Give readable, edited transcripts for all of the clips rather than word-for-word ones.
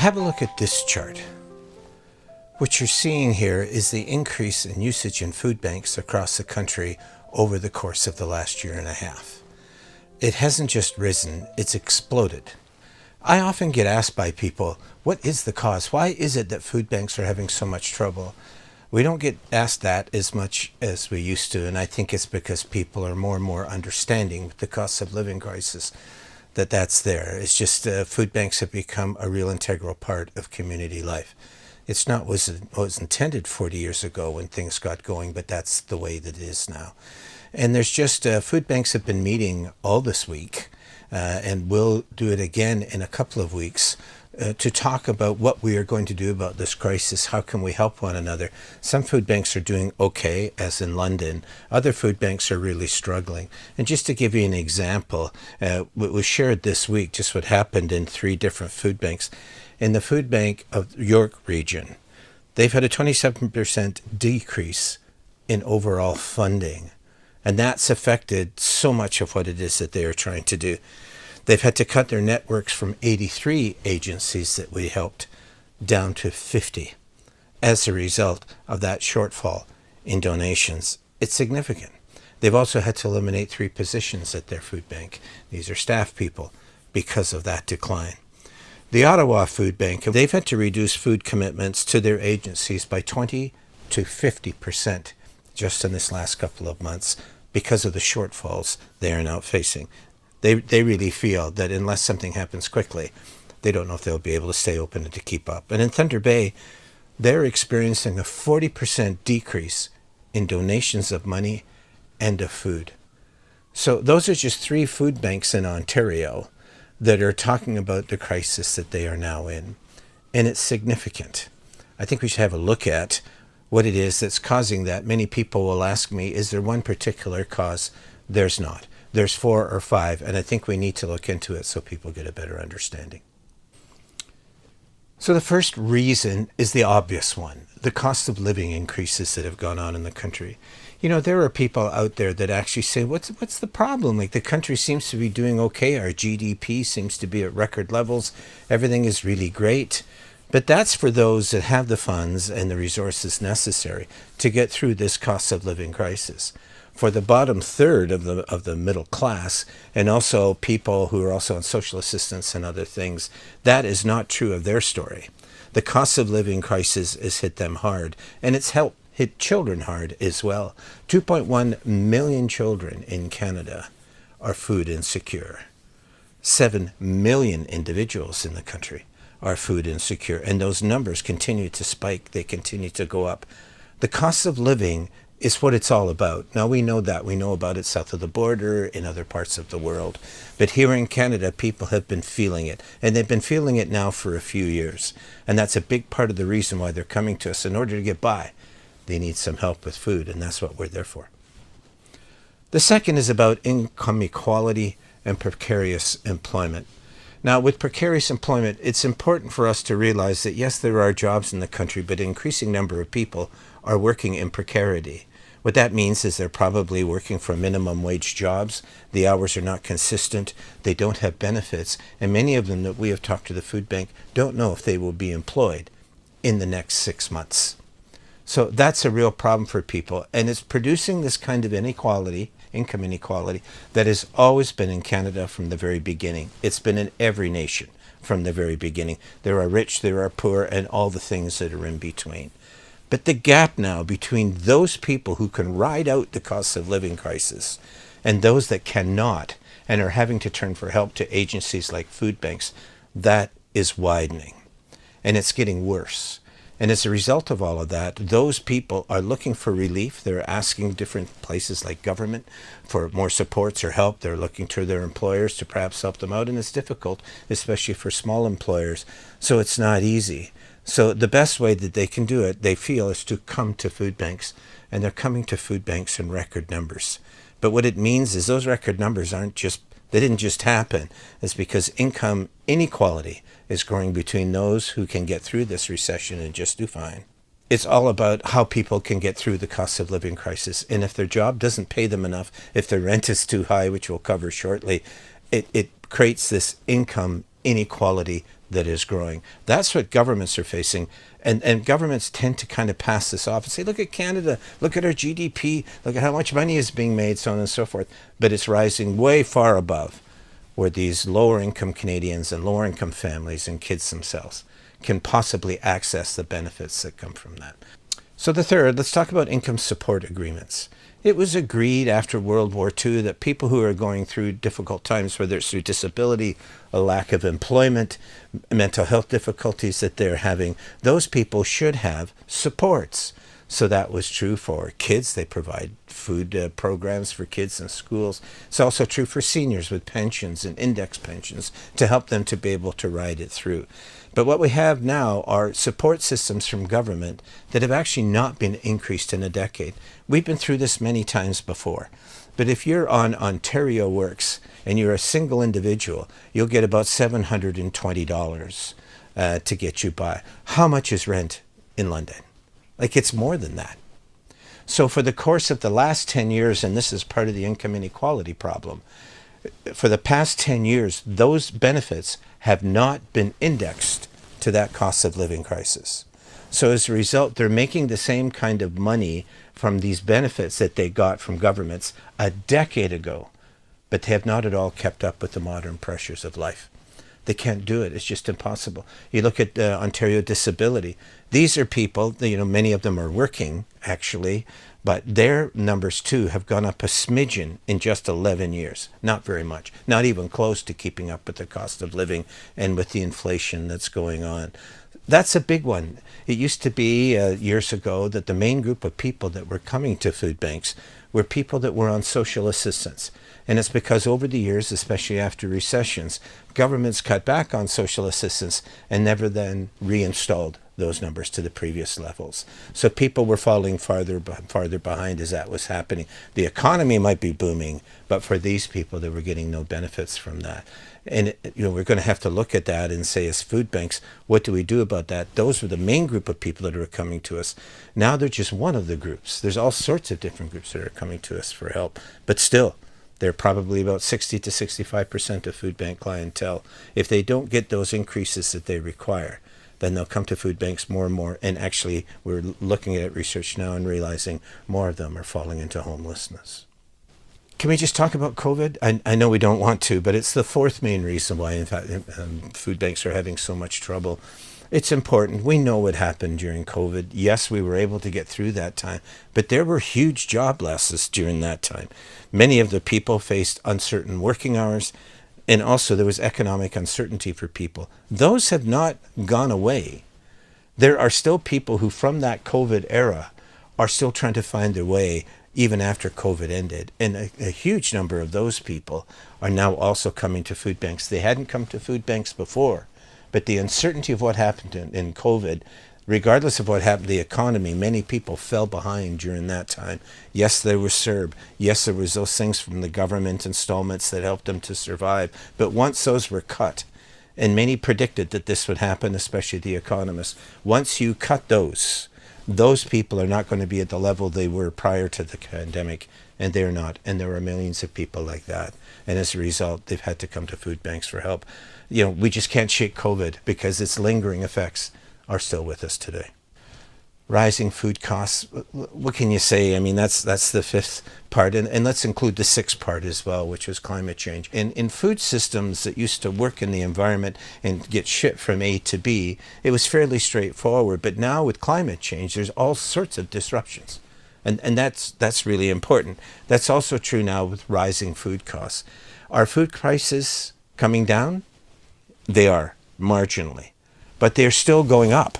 Have a look at this chart. What you're seeing here is the increase in usage in food banks across the country over the course of the last year and a half. It hasn't just risen, it's exploded. I often get asked by people, what is the cause? Why is it that food banks are having so much trouble? We don't get asked that as much as we used to, and I think it's because people are more and more understanding with the cost of living crisis that's there. It's just food banks have become a real integral part of community life. It's not what was intended 40 years ago when things got going, but that's the way that it is now. And there's just food banks have been meeting all this week, and we'll do it again in a couple of weeks to talk about what we are going to do about this crisis. How can we help one another? Some food banks are doing okay, as in London. Other food banks are really struggling. And just to give you an example, what was shared this week, just what happened in 3 different food banks. In the food bank of York region, they've had a 27% decrease in overall funding. And that's affected so much of what it is that they are trying to do. They've had to cut their networks from 83 agencies that we helped down to 50 as a result of that shortfall in donations. It's significant. They've also had to eliminate 3 positions at their food bank. These are staff people because of that decline. The Ottawa Food Bank, they've had to reduce food commitments to their agencies by 20 to 50% just in this last couple of months because of the shortfalls they are now facing. They really feel that unless something happens quickly, they don't know if they'll be able to stay open and to keep up. And in Thunder Bay, they're experiencing a 40% decrease in donations of money and of food. So those are just 3 food banks in Ontario that are talking about the crisis that they are now in. And it's significant. I think we should have a look at what it is that's causing that. Many people will ask me, is there one particular cause? There's not. There's 4 or 5, and I think we need to look into it so people get a better understanding. So the first reason is the obvious one, the cost of living increases that have gone on in the country. You know, there are people out there that actually say, what's the problem? Like, the country seems to be doing okay. Our GDP seems to be at record levels. Everything is really great. But that's for those that have the funds and the resources necessary to get through this cost of living crisis. For the bottom third of the middle class, and also people who are also on social assistance and other things, that is not true of their story. The cost of living crisis has hit them hard, and it's hit children hard as well. 2.1 million children in Canada are food insecure. 7 million individuals in the country are food insecure, and those numbers continue to spike. They continue to go up. The cost of living is what it's all about. Now, we know that. We know about it south of the border, in other parts of the world. But here in Canada, people have been feeling it. And they've been feeling it now for a few years. And that's a big part of the reason why they're coming to us. In order to get by, they need some help with food, and that's what we're there for. The second is about income equality and precarious employment. Now, with precarious employment, it's important for us to realize that, yes, there are jobs in the country, but an increasing number of people are working in precarity. What that means is they're probably working for minimum wage jobs. The hours are not consistent. They don't have benefits. And many of them that we have talked to the food bank don't know if they will be employed in the next 6 months. So that's a real problem for people. And it's producing this kind of inequality, income inequality, that has always been in Canada from the very beginning. It's been in every nation from the very beginning. There are rich, there are poor, and all the things that are in between. But the gap now between those people who can ride out the cost of living crisis and those that cannot and are having to turn for help to agencies like food banks, that is widening. And it's getting worse. And as a result of all of that, those people are looking for relief. They're asking different places like government for more supports or help. They're looking to their employers to perhaps help them out. And it's difficult, especially for small employers. So it's not easy. So the best way that they can do it, they feel, is to come to food banks. And they're coming to food banks in record numbers. But what it means is those record numbers they didn't just happen. It's because income inequality is growing between those who can get through this recession and just do fine. It's all about how people can get through the cost of living crisis. And if their job doesn't pay them enough, if their rent is too high, which we'll cover shortly, it creates this income inequality that is growing. That's what governments are facing. And governments tend to kind of pass this off and say, look at Canada, look at our GDP, look at how much money is being made, so on and so forth. But it's rising way far above where these lower income Canadians and lower income families and kids themselves can possibly access the benefits that come from that. So the third, let's talk about income support agreements. It was agreed after World War II that people who are going through difficult times, whether it's through disability, a lack of employment, mental health difficulties that they're having, those people should have supports. So that was true for kids. They provide food programs for kids in schools. It's also true for seniors with pensions and index pensions to help them to be able to ride it through. But what we have now are support systems from government that have actually not been increased in a decade. We've been through this many times before. But if you're on Ontario Works and you're a single individual, you'll get about $720 to get you by. How much is rent in London? Like, it's more than that. So for the course of the last 10 years, and this is part of the income inequality problem, for the past 10 years, those benefits have not been indexed to that cost of living crisis. So as a result, they're making the same kind of money from these benefits that they got from governments a decade ago, but they have not at all kept up with the modern pressures of life. They can't do it. It's just impossible. You look at Ontario Disability. These are people, many of them are working, actually, but their numbers, too, have gone up a smidgen in just 11 years. Not very much. Not even close to keeping up with the cost of living and with the inflation that's going on. That's a big one. It used to be years ago that the main group of people that were coming to food banks were people that were on social assistance. And it's because over the years, especially after recessions, governments cut back on social assistance and never then reinstalled those numbers to the previous levels. So people were falling farther behind as that was happening. The economy might be booming, but for these people, they were getting no benefits from that. And we're going to have to look at that and say, as food banks, what do we do about that? Those were the main group of people that are coming to us. Now they're just one of the groups. There's all sorts of different groups that are coming to us for help. But still, they're probably about 60 to 65% of food bank clientele. If they don't get those increases that they require, then they'll come to food banks more and more. And actually, we're looking at research now and realizing more of them are falling into homelessness. Can we just talk about COVID? I know we don't want to, but it's the fourth main reason why, in fact, food banks are having so much trouble. It's important. We know what happened during COVID. Yes, we were able to get through that time, but there were huge job losses during that time. Many of the people faced uncertain working hours, and also there was economic uncertainty for people. Those have not gone away. There are still people who, from that COVID era, are still trying to find their way even after COVID ended. And a huge number of those people are now also coming to food banks. They hadn't come to food banks before, but the uncertainty of what happened in COVID, regardless of what happened to the economy, many people fell behind during that time. Yes, they were CERB. Yes, there was those things from the government installments that helped them to survive. But once those were cut, and many predicted that this would happen, especially the economists, once you cut those people are not going to be at the level they were prior to the pandemic, and they're not. And there are millions of people like that. And as a result, they've had to come to food banks for help. We just can't shake COVID because its lingering effects are still with us today. Rising food costs, what can you say? I mean, that's the fifth part. And let's include the sixth part as well, which was climate change. In food systems that used to work in the environment and get shipped from A to B, it was fairly straightforward. But now with climate change, there's all sorts of disruptions. And that's really important. That's also true now with rising food costs. Are food prices coming down? They are, marginally. But they're still going up.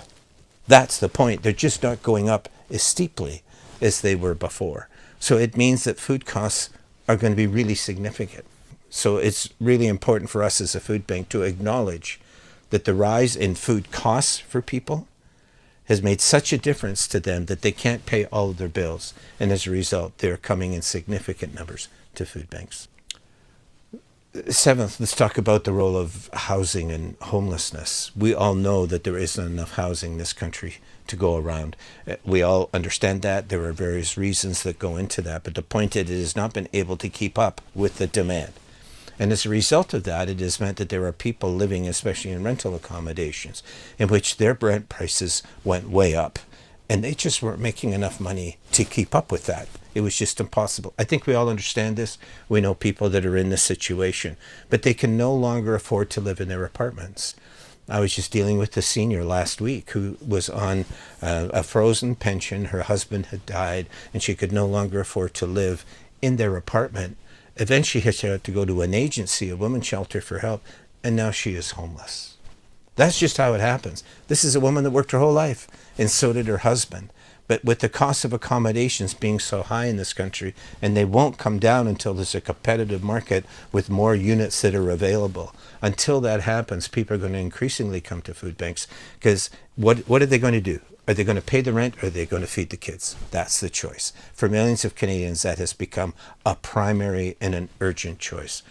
That's the point. They're just not going up as steeply as they were before. So it means that food costs are going to be really significant. So it's really important for us as a food bank to acknowledge that the rise in food costs for people has made such a difference to them that they can't pay all of their bills. And as a result, they're coming in significant numbers to food banks. Seventh, let's talk about the role of housing and homelessness. We all know that there isn't enough housing in this country to go around. We all understand that. There are various reasons that go into that. But the point is, it has not been able to keep up with the demand. And as a result of that, it has meant that there are people living, especially in rental accommodations, in which their rent prices went way up. And they just weren't making enough money to keep up with that. It was just impossible. I think we all understand this. We know people that are in this situation, but they can no longer afford to live in their apartments. I was just dealing with a senior last week who was on a frozen pension. Her husband had died, and she could no longer afford to live in their apartment. Eventually, she had to go to an agency, a women's shelter, for help, and now she is homeless. That's just how it happens. This is a woman that worked her whole life, and so did her husband. But with the cost of accommodations being so high in this country, and they won't come down until there's a competitive market with more units that are available. Until that happens, people are going to increasingly come to food banks, because what are they going to do? Are they going to pay the rent, or are they going to feed the kids? That's the choice. For millions of Canadians, that has become a primary and an urgent choice.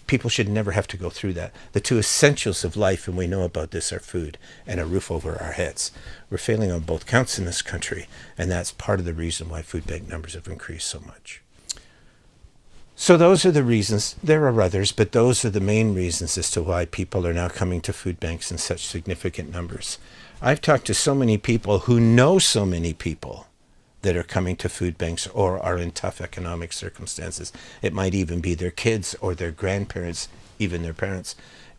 People should never have to go through that. The two essentials of life, and we know about this, are food and a roof over our heads. We're failing on both counts in this country, and that's part of the reason why food bank numbers have increased so much. So those are the reasons. There are others, but those are the main reasons as to why people are now coming to food banks in such significant numbers. I've talked to so many people who know so many people that are coming to food banks or are in tough economic circumstances. It might even be their kids or their grandparents, even their parents.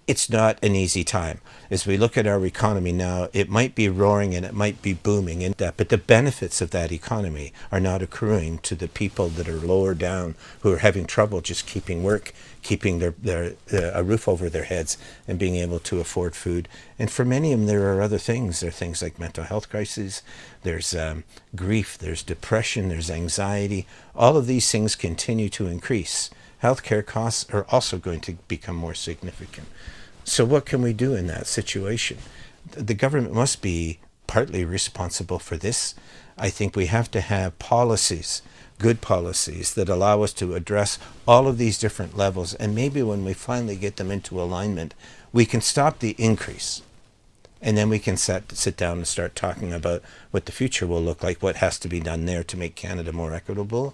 It's not an easy time. As we look at our economy now, it might be roaring and it might be booming, and that, but the benefits of that economy are not accruing to the people that are lower down, who are having trouble just keeping work, keeping a roof over their heads, and being able to afford food. And for many of them, there are other things. There are things like mental health crises, there's grief, there's depression, there's anxiety. All of these things continue to increase. Healthcare costs are also going to become more significant. So what can we do in that situation? The government must be partly responsible for this. I think we have to have policies, good policies, that allow us to address all of these different levels. And maybe when we finally get them into alignment, we can stop the increase. And then we can sit down and start talking about what the future will look like, what has to be done there to make Canada more equitable.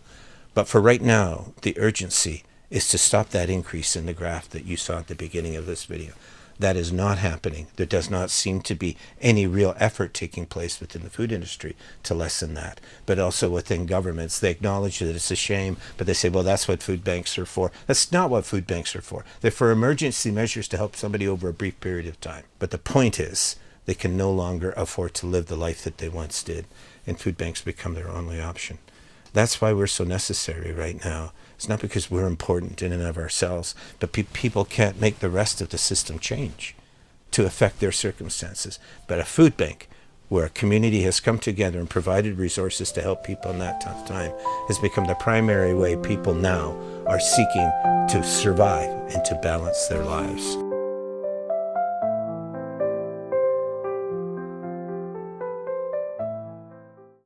But for right now, the urgency is to stop that increase in the graph that you saw at the beginning of this video. That is not happening. There does not seem to be any real effort taking place within the food industry to lessen that. But also within governments, they acknowledge that it's a shame, but they say, well, that's what food banks are for. That's not what food banks are for. They're for emergency measures to help somebody over a brief period of time. But the point is, they can no longer afford to live the life that they once did, and food banks become their only option. That's why we're so necessary right now. It's not because we're important in and of ourselves, but people can't make the rest of the system change to affect their circumstances. But a food bank, where a community has come together and provided resources to help people in that tough time, has become the primary way people now are seeking to survive and to balance their lives.